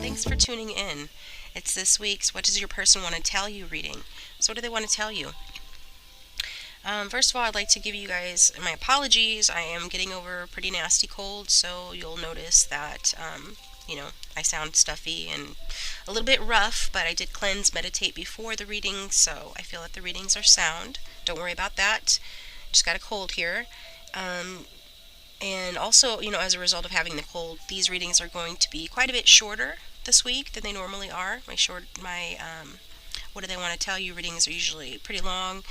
thanks for tuning in. It's this week's What Does Your Person Want to Tell You reading. So, what do they want to tell you? First of all, I'd like to give you guys my apologies. I am getting over a pretty nasty cold, so you'll notice that, I sound stuffy and a little bit rough, but I did cleanse, meditate before the reading, so I feel that the readings are sound. Don't worry about that. Just got a cold here. Um, and also, as a result of having the cold, these readings are going to be quite a bit shorter this week than they normally are. My what do they want to tell you readings are usually pretty long.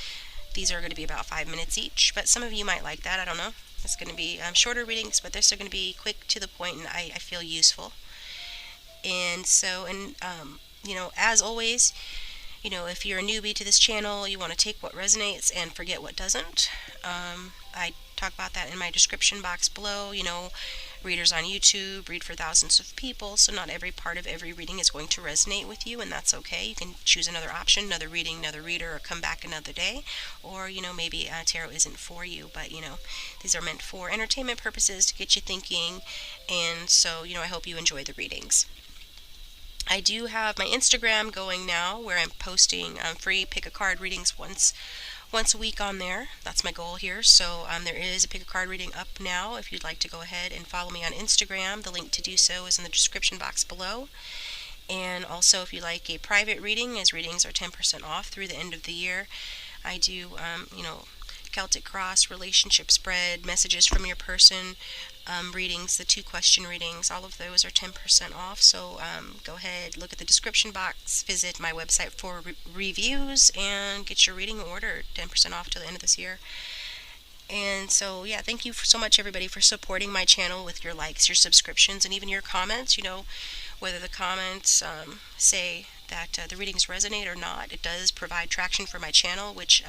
These are going to be about 5 minutes each, but some of you might like that. I don't know. It's going to be shorter readings, but they're still going to be quick to the point, and I feel useful. As always, if you're a newbie to this channel, you want to take what resonates and forget what doesn't. I talk about that in my description box below. Readers on YouTube read for thousands of people, so not every part of every reading is going to resonate with you, and that's okay. You can choose another option, another reading, another reader, or come back another day. Or, maybe tarot isn't for you, but, these are meant for entertainment purposes to get you thinking, and so, I hope you enjoy the readings. I do have my Instagram going now, where I'm posting free pick a card readings once a week on there. That's my goal here. So there is a pick a card reading up now. If you'd like to go ahead and follow me on Instagram, the link to do so is in the description box below. And also, if you like a private reading, as readings are 10% off through the end of the year, I do Celtic Cross, relationship spread, messages from your person, readings, the 2-question readings, all of those are 10% off. So go ahead, look at the description box, visit my website for reviews, and get your reading ordered. 10% off till the end of this year. And so, yeah, thank you so much, everybody, for supporting my channel with your likes, your subscriptions, and even your comments. Whether the comments say that the readings resonate or not, it does provide traction for my channel, which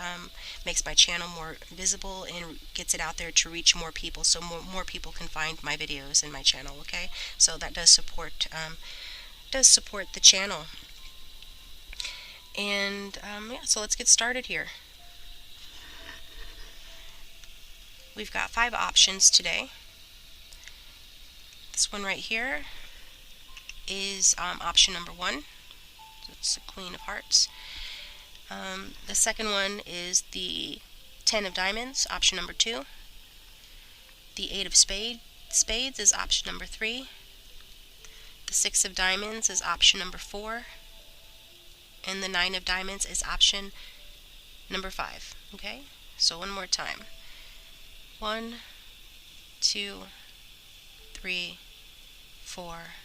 makes my channel more visible and gets it out there to reach more people, so more people can find my videos in my channel. Okay, so that does support the channel. And so let's get started here. We've got 5 options today. This one right here is option number 1. It's the Queen of Hearts. The second one is the 10 of Diamonds, option number 2. The 8 of Spades is option number 3. The 6 of Diamonds is option number 4. And the 9 of Diamonds is option number 5. Okay, so one more time. 1, 2, 3, 4,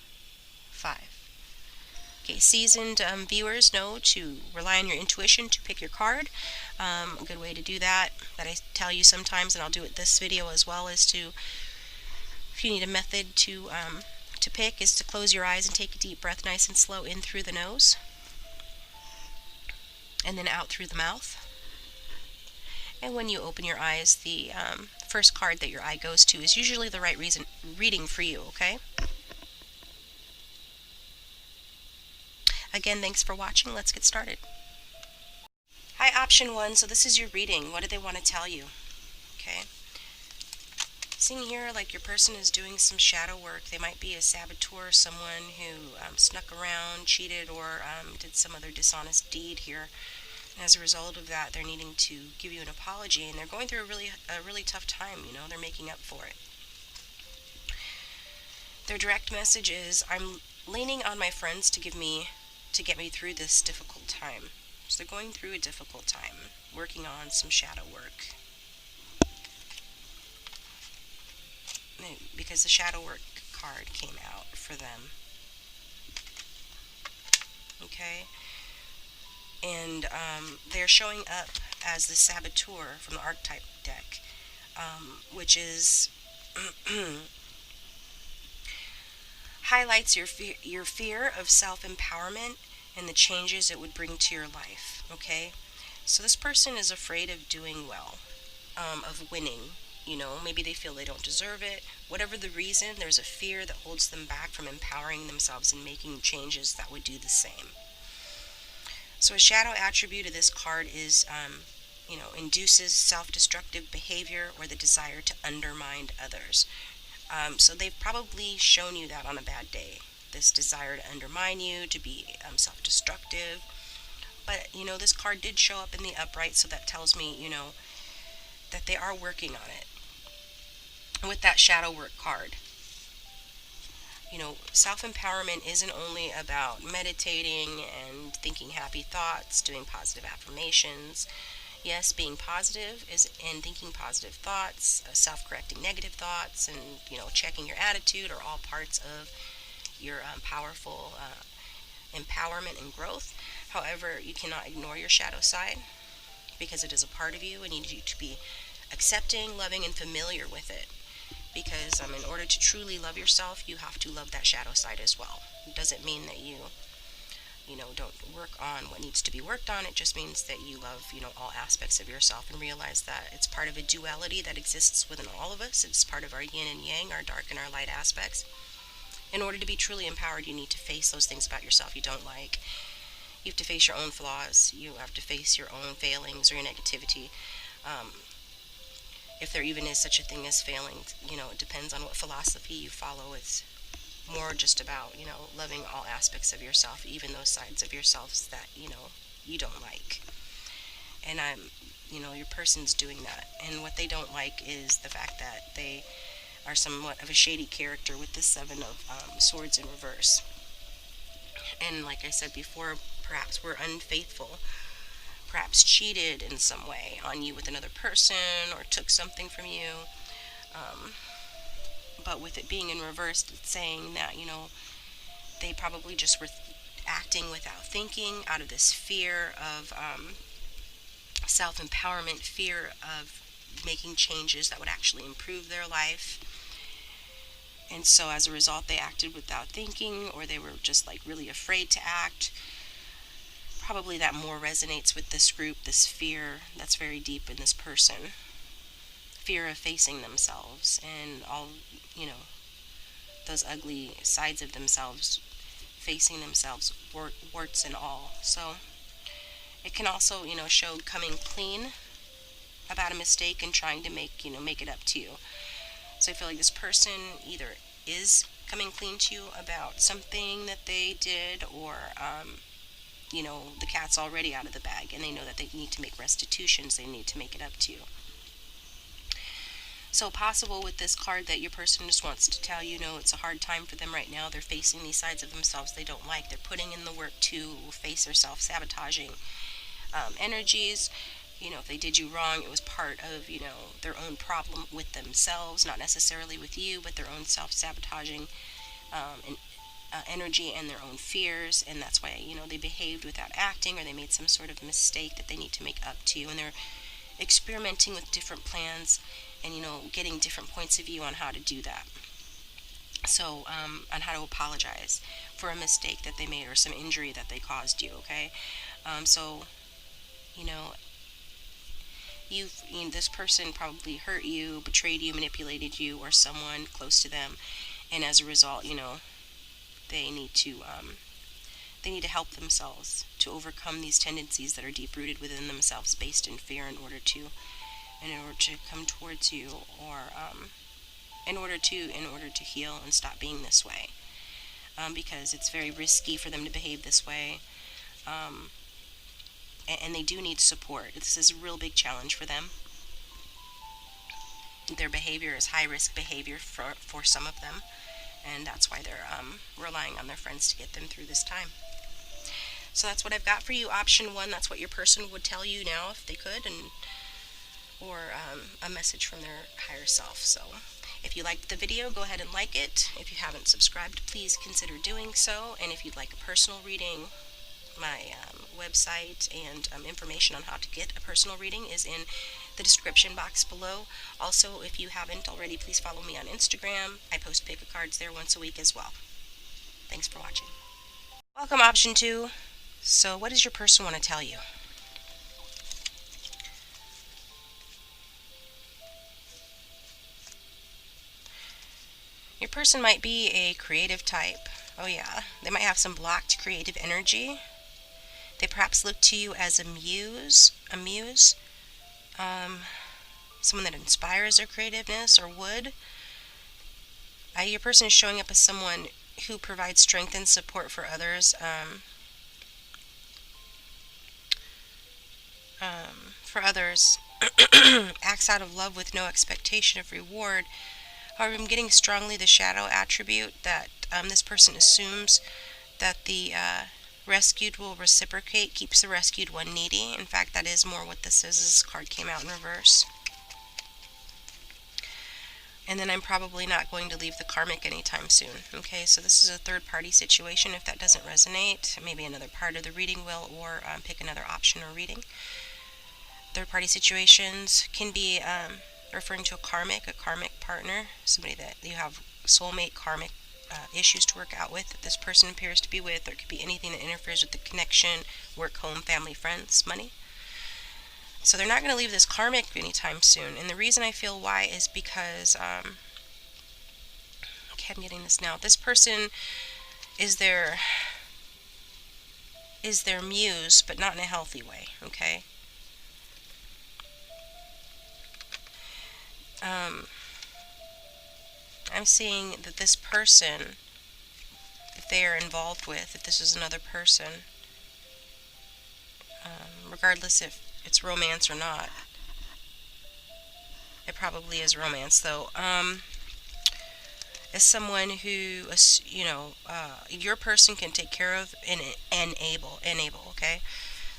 5. Okay, seasoned viewers know to rely on your intuition to pick your card. A good way to do that I tell you sometimes, and I'll do it this video as well, is if you need a method to pick, is to close your eyes and take a deep breath nice and slow in through the nose and then out through the mouth. And when you open your eyes, the first card that your eye goes to is usually the right reading for you, okay? Again, thanks for watching. Let's get started. Hi, option 1. So this is your reading. What do they want to tell you? Okay. Seeing here, like your person is doing some shadow work. They might be a saboteur, someone who snuck around, cheated, or did some other dishonest deed here. And as a result of that, they're needing to give you an apology, and they're going through a really tough time. They're making up for it. Their direct message is, I'm leaning on my friends to get me through this difficult time. So they're going through a difficult time, working on some shadow work. Because the shadow work card came out for them. Okay? And they're showing up as the saboteur from the archetype deck, which is highlights your fear of self-empowerment and the changes it would bring to your life. Okay, so this person is afraid of doing well, of winning. Maybe they feel they don't deserve it. Whatever the reason, there's a fear that holds them back from empowering themselves and making changes that would do the same. So a shadow attribute of this card is, induces self-destructive behavior or the desire to undermine others. So they've probably shown you that on a bad day. this desire to undermine you, to be self-destructive. But, this card did show up in the upright, so that tells me, that they are working on it. With that shadow work card, self-empowerment isn't only about meditating and thinking happy thoughts, doing positive affirmations. Yes, being positive is and thinking positive thoughts, self-correcting negative thoughts, and checking your attitude are all parts of your powerful empowerment and growth. However, you cannot ignore your shadow side because it is a part of you and you need to be accepting, loving, and familiar with it. Because in order to truly love yourself, you have to love that shadow side as well. It doesn't mean that you don't work on what needs to be worked on. It just means that you love, all aspects of yourself and realize that it's part of a duality that exists within all of us. It's part of our yin and yang, our dark and our light aspects. In order to be truly empowered, you need to face those things about yourself you don't like. You have to face your own flaws. You have to face your own failings or your negativity. If there even is such a thing as failing, it depends on what philosophy you follow. It's more just about, loving all aspects of yourself, even those sides of yourselves that, you don't like. And your person's doing that. And what they don't like is the fact that they are somewhat of a shady character with the Seven of Swords in reverse. And like I said before, perhaps we're unfaithful, perhaps cheated in some way on you with another person or took something from you. But with it being in reverse, it's saying that, they probably just were acting without thinking out of this fear of self-empowerment, fear of making changes that would actually improve their life. And so as a result, they acted without thinking, or they were just like really afraid to act. Probably that more resonates with this group, this fear that's very deep in this person. Fear of facing themselves and all, those ugly sides of themselves, facing themselves, warts and all. So it can also, show coming clean about a mistake and trying to make it up to you. So I feel like this person either is coming clean to you about something that they did, or the cat's already out of the bag and they know that they need to make restitutions, they need to make it up to you. So possible with this card that your person just wants to tell you, it's a hard time for them right now. They're facing these sides of themselves they don't like. They're putting in the work to face their self-sabotaging energies. If they did you wrong, it was part of, their own problem with themselves, not necessarily with you, but their own self-sabotaging energy and their own fears. And that's why, they behaved without acting, or they made some sort of mistake that they need to make up to you. And they're experimenting with different plans and, getting different points of view on how to do that. So, on how to apologize for a mistake that they made or some injury that they caused you, okay? So, this person probably hurt you, betrayed you, manipulated you, or someone close to them, and as a result, they need to help themselves to overcome these tendencies that are deep rooted within themselves, based in fear, in order to come towards you, or in order to heal and stop being this way, because it's very risky for them to behave this way. And they do need support. This is a real big challenge for them. Their behavior is high-risk behavior for some of them, and that's why they're relying on their friends to get them through this time. So that's what I've got for you. Option 1, that's what your person would tell you now if they could, or a message from their higher self. So if you liked the video, go ahead and like it. If you haven't subscribed, please consider doing so. And if you'd like a personal reading, my website and information on how to get a personal reading is in the description box below. Also, if you haven't already, please follow me on Instagram. I post pick a cards there once a week as well. Thanks for watching. Welcome, option 2. So what does your person want to tell you? Your person might be a creative type. Oh yeah, they might have some blocked creative energy. They perhaps look to you as a muse, someone that inspires their creativeness, or would. Your person is showing up as someone who provides strength and support for others. For others, acts out of love with no expectation of reward. However, I'm getting strongly the shadow attribute that this person assumes that the rescued will reciprocate, keeps the rescued one needy. In fact, that is more what this is. This card came out in reverse. And then I'm probably not going to leave the karmic anytime soon. Okay, so this is a third party situation. If that doesn't resonate, maybe another part of the reading will, or pick another option or reading. Third party situations can be referring to a karmic partner, somebody that you have soulmate karmic issues to work out with, that this person appears to be with, or it could be anything that interferes with the connection, work, home, family, friends, money. So they're not going to leave this karmic anytime soon. And the reason I feel why is because, okay, I'm getting this now. This person is their muse, but not in a healthy way, okay? I'm seeing that this person, if they are involved with, if this is another person, regardless if it's romance or not, it probably is romance though, is someone who, your person can take care of and enable, okay?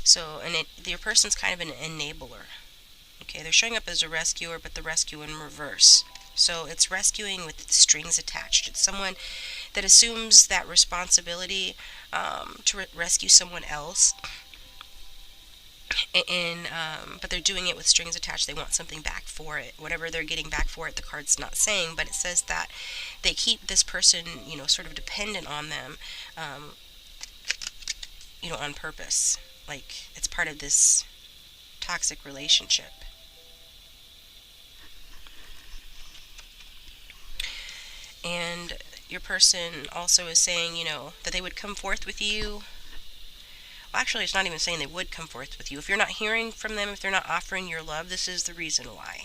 So, your person's kind of an enabler. Okay, they're showing up as a rescuer, but the rescue in reverse. So it's rescuing with strings attached. It's someone that assumes that responsibility to rescue someone else, and but they're doing it with strings attached. They want something back for it. Whatever they're getting back for it, the card's not saying, but it says that they keep this person, sort of dependent on them, on purpose. Like it's part of this toxic relationship. And your person also is saying, that they would come forth with you. Well, actually, it's not even saying they would come forth with you. If you're not hearing from them, if they're not offering your love, this is the reason why.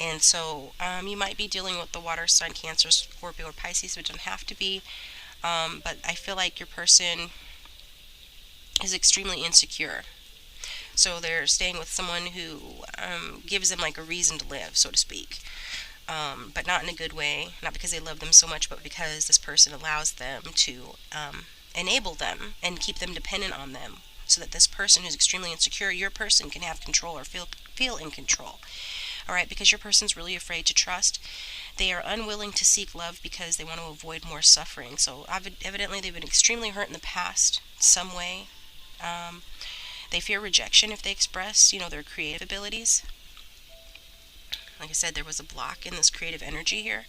And so you might be dealing with the water sign, Cancer, Scorpio, or Pisces, which don't have to be. But I feel like your person is extremely insecure. So they're staying with someone who gives them like a reason to live, so to speak. But not in a good way, not because they love them so much, but because this person allows them to enable them and keep them dependent on them, so that this person who's extremely insecure, your person, can have control or feel in control. All right, because your person's really afraid to trust. They are unwilling to seek love because they want to avoid more suffering. So evidently they've been extremely hurt in the past, some way. They fear rejection if they express, their creative abilities. Like I said, there was a block in this creative energy here.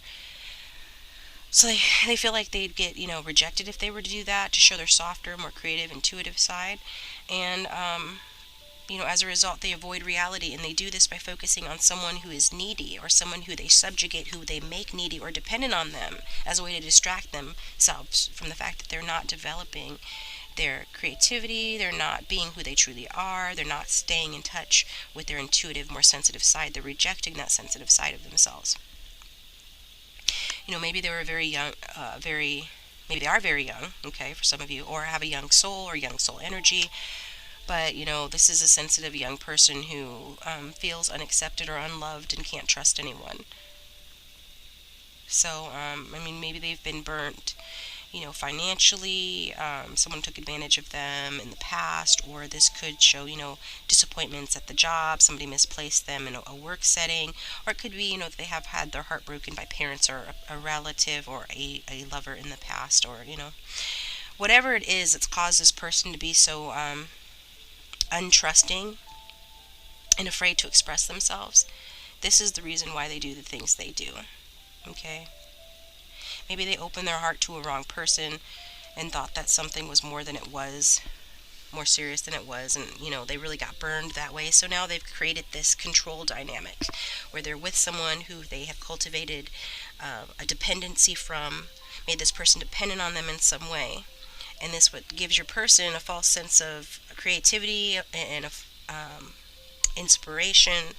So they feel like they'd get, rejected if they were to do that, to show their softer, more creative, intuitive side. And, as a result, they avoid reality. And they do this by focusing on someone who is needy, or someone who they subjugate, who they make needy or dependent on them, as a way to distract themselves from the fact that they're not developing their creativity, they're not being who they truly are, they're not staying in touch with their intuitive, more sensitive side, they're rejecting that sensitive side of themselves. Maybe they were very young, maybe they are very young, okay, for some of you, or have a young soul or young soul energy, but, this is a sensitive young person who feels unaccepted or unloved and can't trust anyone. So, maybe they've been burnt, financially, someone took advantage of them in the past, or this could show, disappointments at the job, somebody misplaced them in a work setting, or it could be, that they have had their heart broken by parents or a relative or a lover in the past, or, whatever it is that's caused this person to be so untrusting and afraid to express themselves. This is the reason why they do the things they do, okay? Maybe they opened their heart to a wrong person and thought that something was more than it was, more serious than it was, and they really got burned that way. So now they've created this control dynamic where they're with someone who they have cultivated a dependency from, made this person dependent on them in some way, and this what gives your person a false sense of creativity and of inspiration,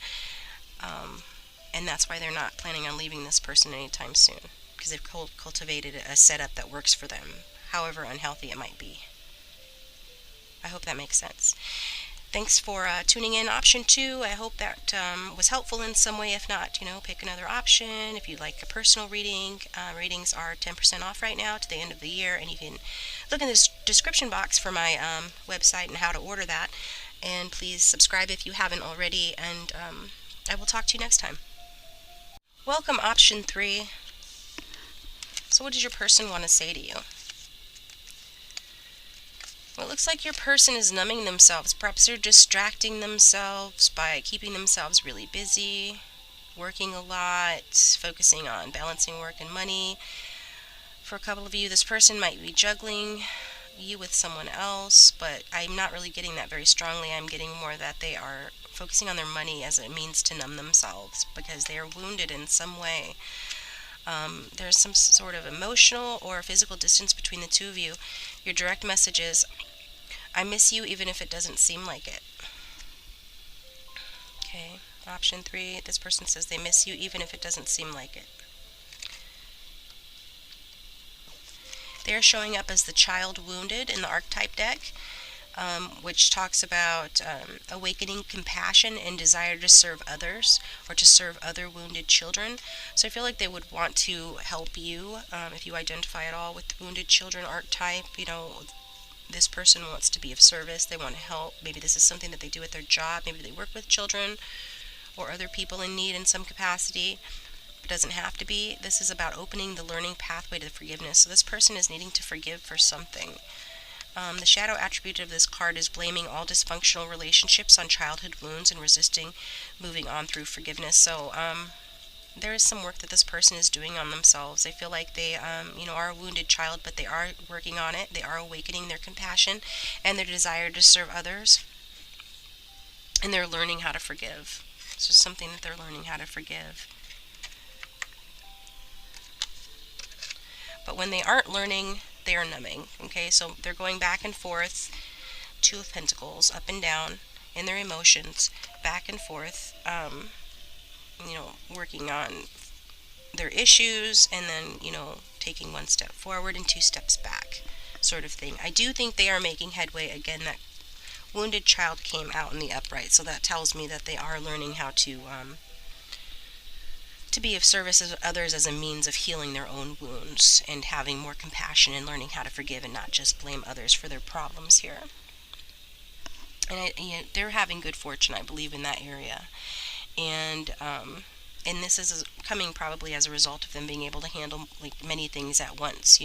and that's why they're not planning on leaving this person anytime soon. because they've cultivated a setup that works for them, however unhealthy it might be. I hope that makes sense. Thanks for tuning in option 2. I hope that was helpful in some way. If not, pick another option. If you'd like a personal reading, readings are 10% off right now to the end of the year, and you can look in the description box for my website and how to order that. And please subscribe if you haven't already, and I will talk to you next time. Welcome option 3. So what does your person want to say to you? Well, it looks like your person is numbing themselves. Perhaps they're distracting themselves by keeping themselves really busy, working a lot, focusing on balancing work and money. For a couple of you, this person might be juggling you with someone else, but I'm not really getting that very strongly. I'm getting more that they are focusing on their money as a means to numb themselves because they are wounded in some way. There's some sort of emotional or physical distance between the two of you. Your direct message is, I miss you even if it doesn't seem like it. Okay, option 3, this person says they miss you even if it doesn't seem like it. They are showing up as the child wounded in the archetype deck, which talks about awakening compassion and desire to serve others or to serve other wounded children. So I feel like they would want to help you if you identify at all with the wounded children archetype. This person wants to be of service. They want to help. Maybe this is something that they do at their job. Maybe they work with children or other people in need in some capacity. It doesn't have to be. This is about opening the learning pathway to forgiveness. So this person is needing to forgive for something. The shadow attribute of this card is blaming all dysfunctional relationships on childhood wounds and resisting moving on through forgiveness. So there is some work that this person is doing on themselves. They feel like they are a wounded child, but they are working on it. They are awakening their compassion and their desire to serve others. And they're learning how to forgive. It's just something that they're learning how to forgive. But when they aren't learning, they are numbing. Okay, so they're going back and forth, 2 of Pentacles, up and down in their emotions, back and forth, working on their issues and then, taking 1 step forward and 2 steps back, sort of thing. I do think they are making headway. Again, that wounded child came out in the upright, so that tells me that they are learning how to be of service to others as a means of healing their own wounds and having more compassion and learning how to forgive and not just blame others for their problems here. And they're having good fortune, I believe, in that area. And this is coming probably as a result of them being able to handle like many things at once,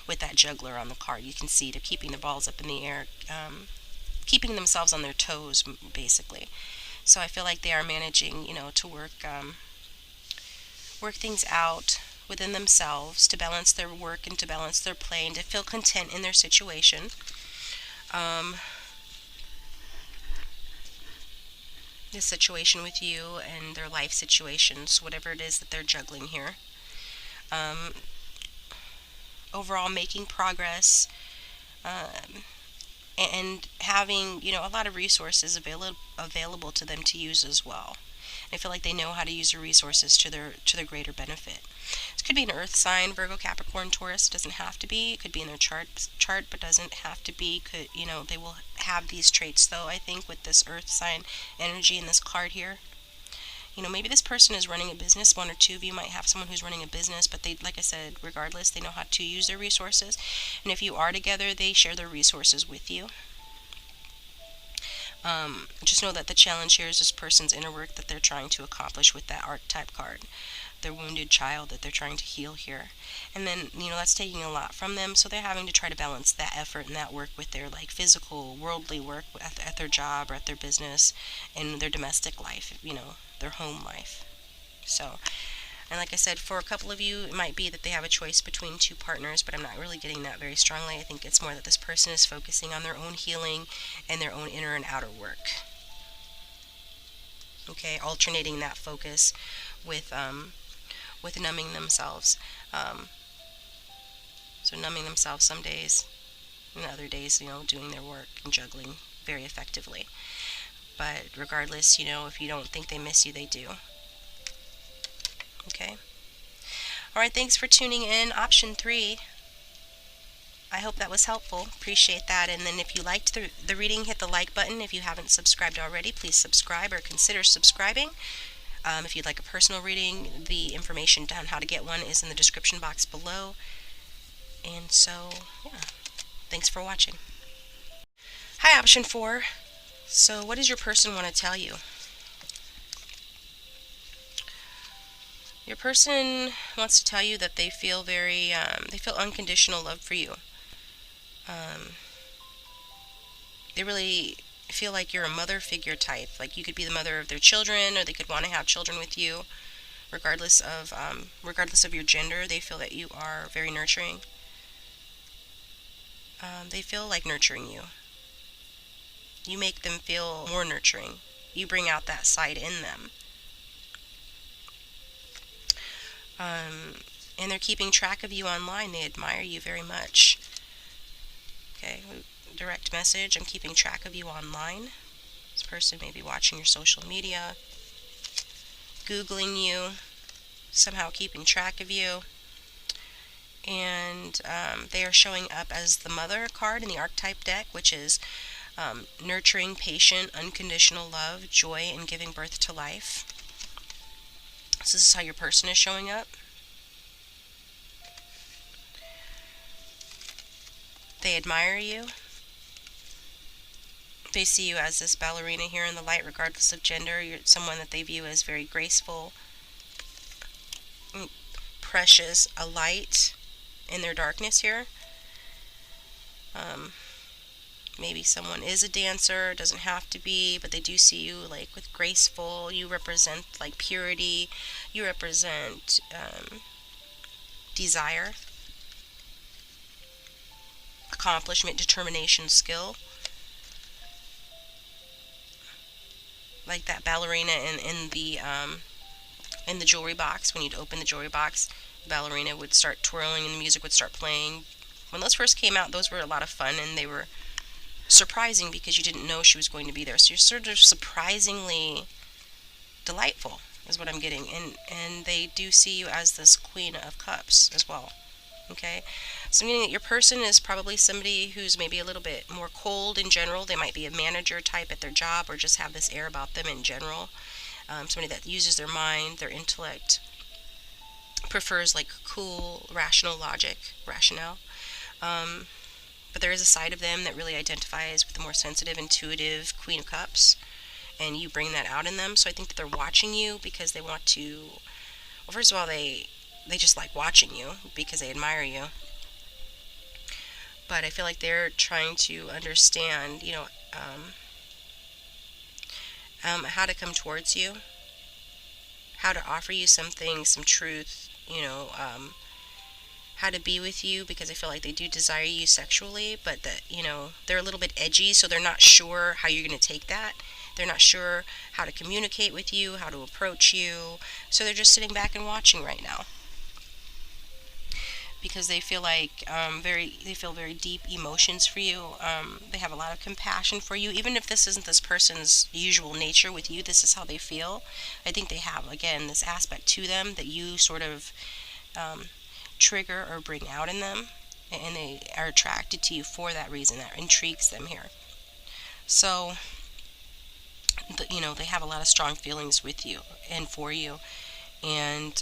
with that juggler on the card. You can see they're keeping the balls up in the air, keeping themselves on their toes, basically. So I feel like they are managing, to work things out within themselves, to balance their work and to balance their play and to feel content in their situation. This situation with you and their life situations, whatever it is that they're juggling here. Overall, making progress and having, a lot of resources available to them to use as well. I feel like they know how to use their resources to their greater benefit. This could be an earth sign, Virgo, Capricorn, Taurus. It doesn't have to be. It could be in their chart, but doesn't have to be. They will have these traits, though, I think, with this earth sign energy in this card here. Maybe this person is running a business. 1 or 2 of you might have someone who's running a business, but they, like I said, regardless, they know how to use their resources. And if you are together, they share their resources with you. Just know that the challenge here is this person's inner work that they're trying to accomplish with that archetype card, their wounded child that they're trying to heal here. And then, that's taking a lot from them, so they're having to try to balance that effort and that work with their physical, worldly work at their job or at their business and their domestic life, their home life. So, and like I said, for a couple of you, it might be that they have a choice between 2 partners, but I'm not really getting that very strongly. I think it's more that this person is focusing on their own healing and their own inner and outer work. Okay, alternating that focus with numbing themselves. So numbing themselves some days, and other days, doing their work and juggling very effectively. But regardless, if you don't think they miss you, they do. Okay. Alright, thanks for tuning in. Option 3. I hope that was helpful. Appreciate that. And then if you liked the reading, hit the like button. If you haven't subscribed already, please subscribe or consider subscribing. If you'd like a personal reading, the information on how to get one is in the description box below. And so, yeah, thanks for watching. Hi, option 4. So what does your person want to tell you? Your person wants to tell you that they feel they feel unconditional love for you. They really feel like you're a mother figure type. Like you could be the mother of their children, or they could want to have children with you. Regardless of your gender, they feel that you are very nurturing. They feel like nurturing you. You make them feel more nurturing. You bring out that side in them. And they're keeping track of you online. They admire you very much. Okay, direct message. I'm keeping track of you online. This person may be watching your social media, Googling you, somehow keeping track of you. And they are showing up as the Mother card in the archetype deck, which is nurturing, patient, unconditional love, joy, and giving birth to life. So this is how your person is showing up. They admire you. They see you as this ballerina here in the light, regardless of gender. You're someone that they view as very graceful, precious, a light in their darkness here. Maybe someone is a dancer, doesn't have to be, but they do see you like with graceful. You represent like purity. You represent desire, accomplishment, determination, skill. Like that ballerina in the jewelry box. When you'd open the jewelry box, the ballerina would start twirling and the music would start playing. When those first came out, those were a lot of fun, and they were surprising because you didn't know she was going to be there. So you're sort of surprisingly delightful is what I'm getting. And they do see you as this Queen of Cups as well. Okay, so meaning that your person is probably somebody who's maybe a little bit more cold in general. They might be a manager type at their job, or just have this air about them in general. Somebody that uses their mind, their intellect, prefers like cool, rational logic, rationale. But there is a side of them that really identifies with the more sensitive, intuitive Queen of Cups, and you bring that out in them. So I think that they're watching you because they want to. Well, first of all, they just like watching you because they admire you. But I feel like they're trying to understand, how to come towards you, how to offer you something, some truth, how to be with you, because I feel like they do desire you sexually, but that, they're a little bit edgy, so they're not sure how you're going to take that. They're not sure how to communicate with you, how to approach you, so they're just sitting back and watching right now. Because they feel like they feel very deep emotions for you. They have a lot of compassion for you, even if this isn't this person's usual nature with you. This is how they feel. I think they have, again, this aspect to them that you sort of trigger or bring out in them, and they are attracted to you for that reason. That intrigues them here. So they have a lot of strong feelings with you and for you, and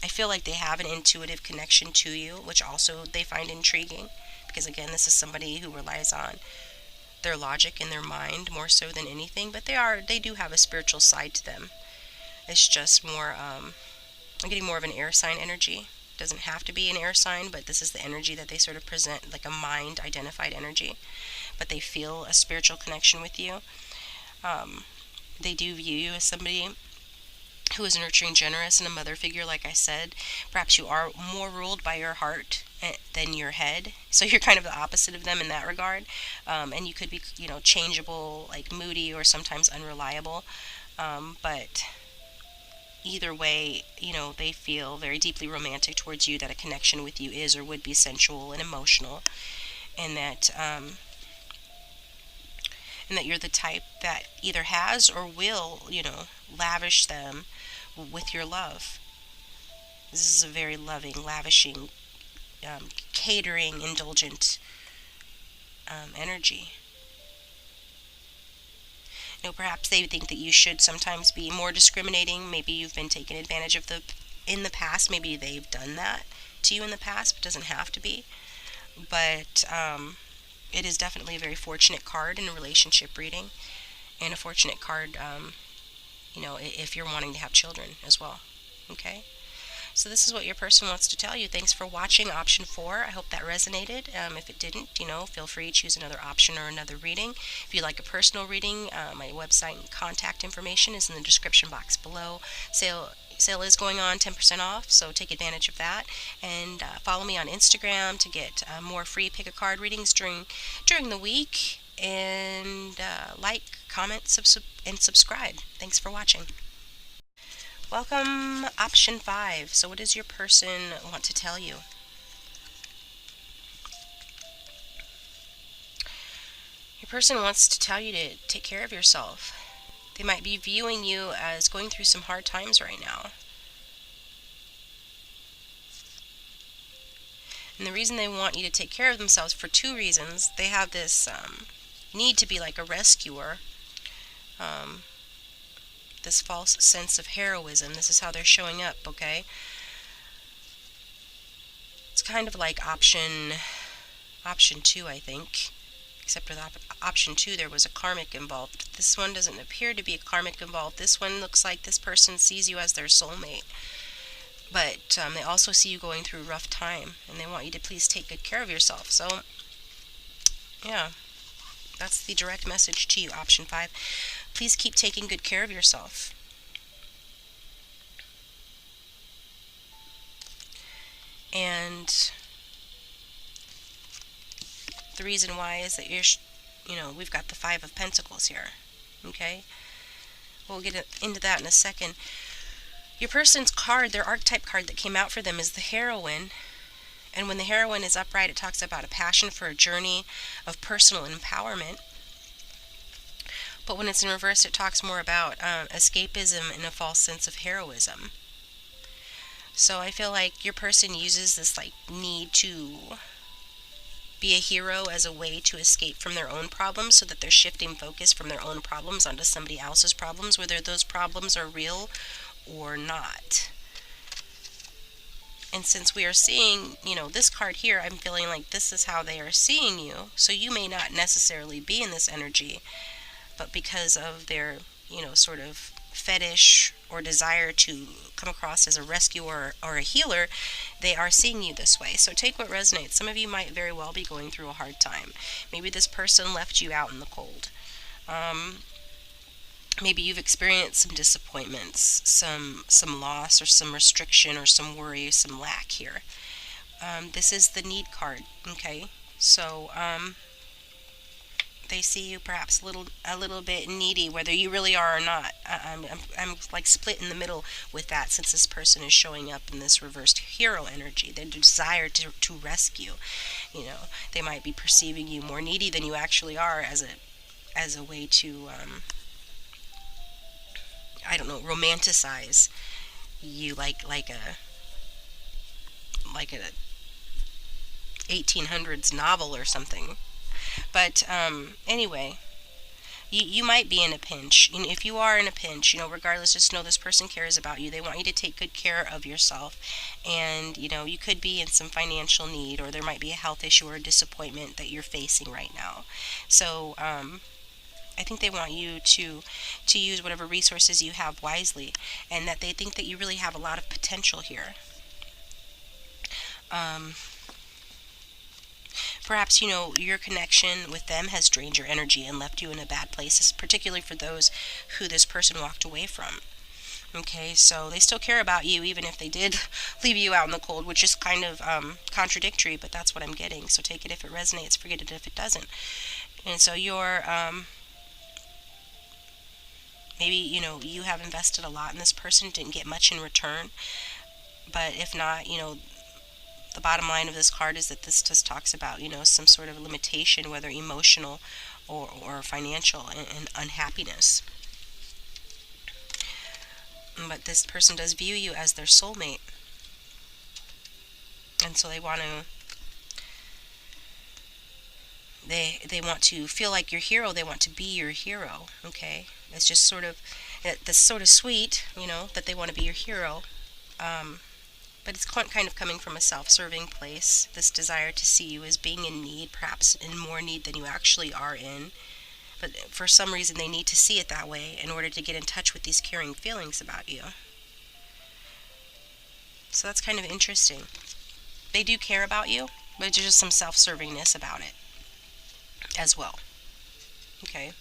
I feel like they have an intuitive connection to you, which also they find intriguing, because again, this is somebody who relies on their logic and their mind more so than anything, but they do have a spiritual side to them. It's just more, I'm getting more of an air sign energy. Doesn't have to be an air sign, but this is the energy that they sort of present, like a mind identified energy, but they feel a spiritual connection with you. They do view you as somebody who is nurturing, generous, and a mother figure, like I said. Perhaps you are more ruled by your heart than your head, so you're kind of the opposite of them in that regard. And you could be, changeable, like moody, or sometimes unreliable. But either way, they feel very deeply romantic towards you, that a connection with you is or would be sensual and emotional, and that you're the type that either has or will, lavish them with your love. This is a very loving, lavishing, catering, indulgent energy. Perhaps they think that you should sometimes be more discriminating. Maybe you've been taken advantage of in the past. Maybe they've done that to you in the past, but it doesn't have to be. But it is definitely a very fortunate card in a relationship reading, and a fortunate card, if you're wanting to have children as well. Okay? So this is what your person wants to tell you. Thanks for watching option 4. I hope that resonated. If it didn't, feel free to choose another option or another reading. If you'd like a personal reading, my website and contact information is in the description box below. Sale is going on, 10% off, so take advantage of that. And follow me on Instagram to get more free pick a card readings during the week. And like, comment, and subscribe. Thanks for watching. Welcome, option 5. So what does your person want to tell you? Your person wants to tell you to take care of yourself. They might be viewing you as going through some hard times right now. And the reason they want you to take care of themselves for 2 reasons. They have this need to be like a rescuer. This false sense of heroism. This is how they're showing up, okay? It's kind of like option 2, I think. Except with option 2, there was a karmic involved. This one doesn't appear to be a karmic involved. This one looks like this person sees you as their soulmate. But they also see you going through a rough time, and they want you to please take good care of yourself. So, yeah, that's the direct message to you, option 5. Please keep taking good care of yourself. And the reason why is that we've got the 5 of Pentacles here. Okay? We'll get into that in a second. Your person's card, their archetype card that came out for them is the Heroine. And when the Heroine is upright, it talks about a passion for a journey of personal empowerment. But when it's in reverse, it talks more about escapism and a false sense of heroism. So I feel like your person uses this need to be a hero as a way to escape from their own problems, so that they're shifting focus from their own problems onto somebody else's problems, whether those problems are real or not. And since we are seeing, this card here, I'm feeling like this is how they are seeing you. So you may not necessarily be in this energy, but because of their, sort of fetish or desire to come across as a rescuer or a healer, they are seeing you this way. So take what resonates. Some of you might very well be going through a hard time. Maybe this person left you out in the cold. Maybe you've experienced some disappointments, some loss, or some restriction, or some worry, some lack here. This is the need card, okay? So, they see you perhaps a little bit needy, whether you really are or not. I'm like split in the middle with that, since this person is showing up in this reversed hero energy. Their desire to rescue. They might be perceiving you more needy than you actually are, as a way to romanticize you like a 1800s novel or something. But anyway, you might be in a pinch. If you are in a pinch, regardless, just know this person cares about you. They want you to take good care of yourself. And, you could be in some financial need, or there might be a health issue or a disappointment that you're facing right now. So, I think they want you to use whatever resources you have wisely, and that they think that you really have a lot of potential here. Perhaps, your connection with them has drained your energy and left you in a bad place, particularly for those who this person walked away from. Okay, so they still care about you, even if they did leave you out in the cold, which is kind of contradictory, but that's what I'm getting. So take it if it resonates, forget it if it doesn't. And so you're, maybe, you have invested a lot in this person, didn't get much in return. But if not, the bottom line of this card is that this just talks about, some sort of limitation, whether emotional or financial, and unhappiness. But this person does view you as their soulmate. And so they want to feel like your hero. They want to be your hero. Okay, it's just sort of that's sort of sweet, that they want to be your hero. Um, but it's kind of coming from a self-serving place. This desire to see you as being in need, perhaps in more need than you actually are in. But for some reason, they need to see it that way in order to get in touch with these caring feelings about you. So that's kind of interesting. They do care about you, but there's just some self-servingness about it as well. Okay.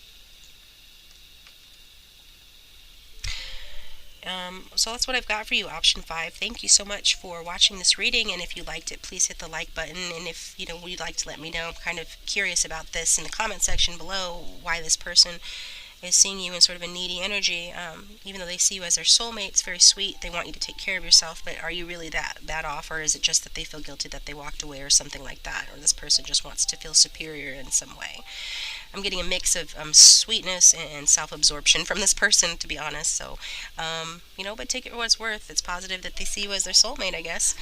So that's what I've got for you, option 5. Thank you so much for watching this reading, and if you liked it, please hit the like button, and if you'd like to let me know, I'm kind of curious about this in the comment section below, why this person is seeing you in sort of a needy energy. Even though they see you as their soulmate, it's very sweet, they want you to take care of yourself, but are you really that off, or is it just that they feel guilty that they walked away or something like that, or this person just wants to feel superior in some way? I'm getting a mix of sweetness and self-absorption from this person, to be honest. So, but take it for what it's worth. It's positive that they see you as their soulmate, I guess.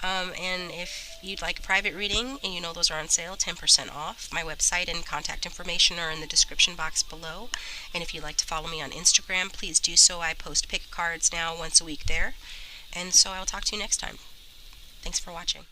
And if you'd like a private reading, and those are on sale, 10% off. My website and contact information are in the description box below. And if you'd like to follow me on Instagram, please do so. I post pick cards now once a week there. And so I will talk to you next time. Thanks for watching.